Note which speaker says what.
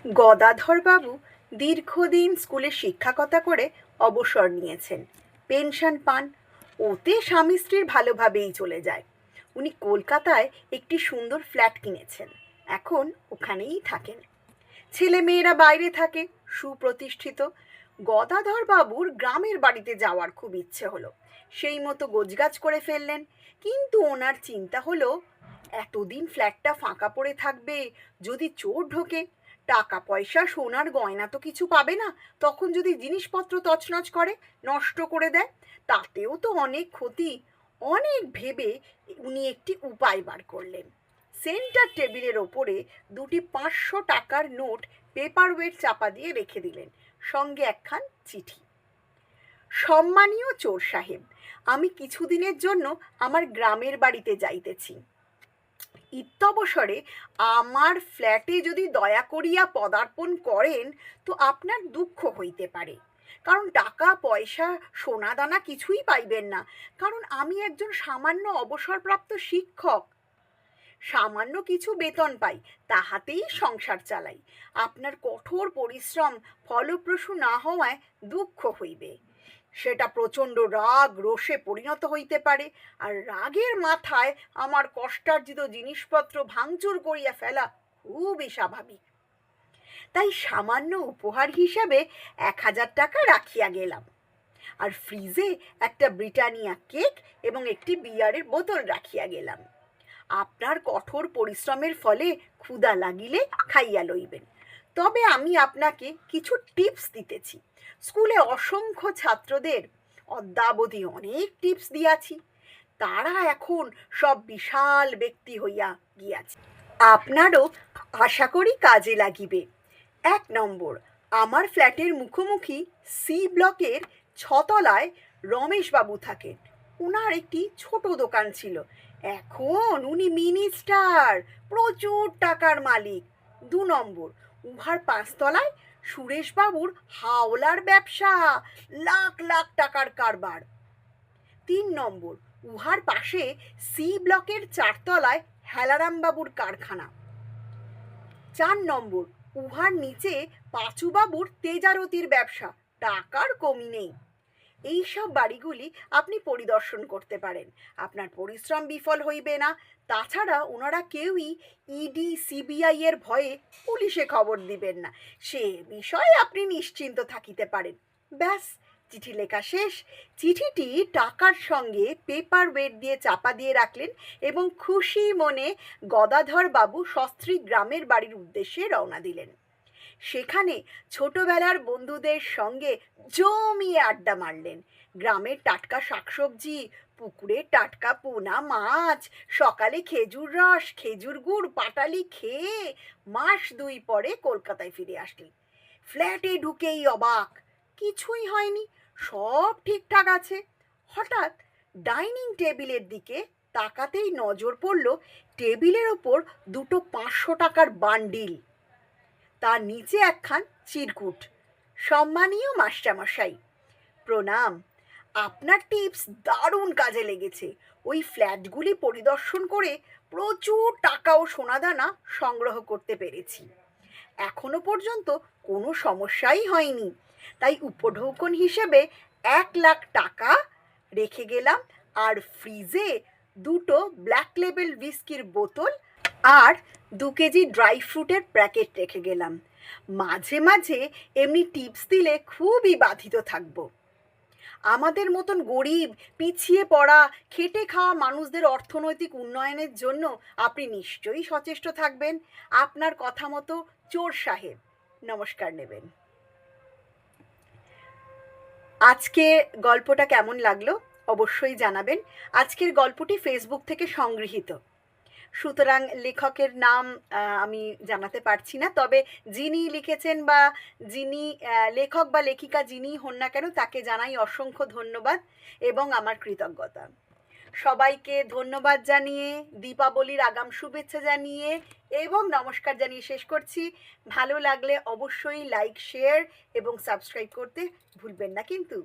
Speaker 1: গদাধরবাবু দীর্ঘদিন স্কুলে শিক্ষকতা করে অবসর নিয়েছেন, পেনশন পান। ওতে স্বামী স্ত্রীর ভালোভাবেই চলে যায়। উনি কলকাতায় একটি সুন্দর ফ্ল্যাট কিনেছেন, এখন ওখানেই থাকেন। ছেলে মেয়েরা বাইরে থাকে, সুপ্রতিষ্ঠিত। গদাধরবাবুর গ্রামের বাড়িতে যাওয়ার খুব ইচ্ছে হলো, সেই মতো গোছগাছ করে ফেললেন। কিন্তু ওনার চিন্তা হলো, এতদিন ফ্ল্যাটটা ফাঁকা পড়ে থাকবে, যদি চোর ঢোকে, টাকা পয়সা সোনার গয়না তো কিছু পাবে না, তখন যদি জিনিসপত্র তছনছ করে, নষ্ট করে দেয়, তাতেও তো অনেক ক্ষতি। অনেক ভেবে উনি একটি উপায় বার করলেন। সেন্টার টেবিলের ওপরে দুটি 500 টাকার নোট পেপার ওয়েট চাপা দিয়ে রেখে দিলেন, সঙ্গে একখান চিঠি। সম্মানীয় চোর সাহেব, আমি কিছুদিনের জন্য আমার গ্রামের বাড়িতে যাইতেছি। ইত্যবসরে আমার ফ্ল্যাটে যদি দয়া করিয়া পদার্পণ করেন তো আপনার দুঃখ হইতে পারে, কারণ টাকা পয়সা সোনা দানা কিছুই পাইবেন না, কারণ আমি একজন সামান্য অবসরপ্রাপ্ত শিক্ষক। সামান্য কিছু বেতন পাই, তাহাতেই সংসার চালাই। আপনার কঠোর পরিশ্রম ফলপ্রসূ না হওয়ায় দুঃখ হইবে, সেটা প্রচণ্ড রাগ রোষে পরিণত হইতে পারে, আর রাগের মাথায় আমার কষ্টার্জিত জিনিসপত্র ভাঙচুর করিয়া ফেলা খুবই স্বাভাবিক। তাই সামান্য উপহার হিসাবে 1000 টাকা রাখিয়া গেলাম, আর ফ্রিজে একটা ব্রিটানিয়া কেক এবং একটি বিয়ারের বোতল রাখিয়া গেলাম। আপনার কঠোর পরিশ্রমের ফলে ক্ষুধা লাগিলে খাইয়া লইবেন। তবে আমি আপনাকে কিছু টিপস দিতেছি। স্কুলে অসংখ্য ছাত্রদের অদ্যাবধি অনেক টিপস দিয়াছি, তারা এখন সব বিশাল ব্যক্তি হইয়া গিয়াছে। আপনারও আশা করি কাজে লাগিবে। 1 নম্বর, আমার ফ্ল্যাটের মুখোমুখি সি ব্লকের 6 তলায় রমেশবাবু থাকেন। ওনার একটি ছোট দোকান ছিল, এখন উনি মিনিস্টার, প্রচুর টাকার মালিক। 2 নম্বর, উহার 5 তলায় সুরেশবাবুর হাওলার ব্যবসা, লাখ লাখ টাকার কারবার। 3 নম্বর, উহার পাশে সি ব্লকের 4 তলায় হেলারামবাবুর কারখানা। 4 নম্বর, উহার নিচে পাঁচুবাবুর তেজারতির ব্যবসা, টাকার কমি নেই। এইসব বাড়িগুলি আপনি পরিদর্শন করতে পারেন, আপনার পরিশ্রম বিফল হইবে না। তাছাড়া ওনারা কেউই ইডি সিবিআই এর ভয়ে পুলিশে খবর দিবেন না, সে বিষয়ে আপনি নিশ্চিন্ত থাকিতে পারেন। ব্যাস, চিঠি লেখা শেষ। চিঠিটি টাকার সঙ্গে পেপার ওয়েট দিয়ে চাপা দিয়ে রাখলেন এবং খুশি মনে গদাধর বাবু সস্ত্রী গ্রামের বাড়ির উদ্দেশ্যে রওনা দিলেন। সেখানে ছোটবেলার বন্ধুদের সঙ্গে জমিয়ে আড্ডা মারলেন। গ্রামের টাটকা শাকসবজি, পুকুরের টাটকা পোনা মাছ, সকালে খেজুর রস খেজুর গুড় পাটালি খেয়ে মাস 2 পরে কলকাতায় ফিরে আসলেন। ফ্ল্যাটে ঢুকেই অবাক, কিছুই হয়নি, সব ঠিকঠাক আছে। হঠাৎ ডাইনিং টেবিলের দিকে তাকাতেই নজর পড়ল টেবিলের ওপর দুটো 500 টাকার বান্ডিল, তার নিচে একখান চিরকুট। সম্মানীয় মাস্টারমশাই, প্রণাম। আপনার টিপস দারুণ কাজে লেগেছে। ওই ফ্ল্যাটগুলি পরিদর্শন করে প্রচুর টাকা ও সোনাদানা সংগ্রহ করতে পেরেছি। এখনো পর্যন্ত কোনো সমস্যাই হয়নি। তাই উপঢৌকন হিসেবে 1 লাখ টাকা রেখে গেলাম, আর ফ্রিজে দুটো ব্ল্যাক লেবেল হুইস্কির বোতল আর 2 কেজি ড্রাই ফ্রুটের প্যাকেট রেখে গেলাম। মাঝে মাঝে এমনি টিপস দিলে খুবই বাধিত থাকব। আমাদের মতন গরিব, পিছিয়ে পড়া, খেটে খাওয়া মানুষদের অর্থনৈতিক উন্নয়নের জন্য আপনি নিশ্চয়ই সচেষ্ট থাকবেন। আপনার কথা মতো চোর সাহেব। নমস্কার নেবেন। আজকে গল্পটা কেমন লাগলো অবশ্যই জানাবেন। আজকের গল্পটি ফেসবুক থেকে সংগৃহীত, সুতরাং লেখকের নাম আমি জানাতে পারছি না, তবে যিনি লিখেছেন বা যিনি লেখক বা লেখিকা যিনি হন না কেন, তাকে জানাই অসংখ্য ধন্যবাদ এবং আমার কৃতজ্ঞতা। সবাইকে ধন্যবাদ জানিয়ে, দীপাবলির আগাম শুভেচ্ছা জানিয়ে এবং নমস্কার জানিয়ে শেষ করছি। ভালো লাগলে অবশ্যই লাইক, শেয়ার এবং সাবস্ক্রাইব করতে ভুলবেন না কিন্তু।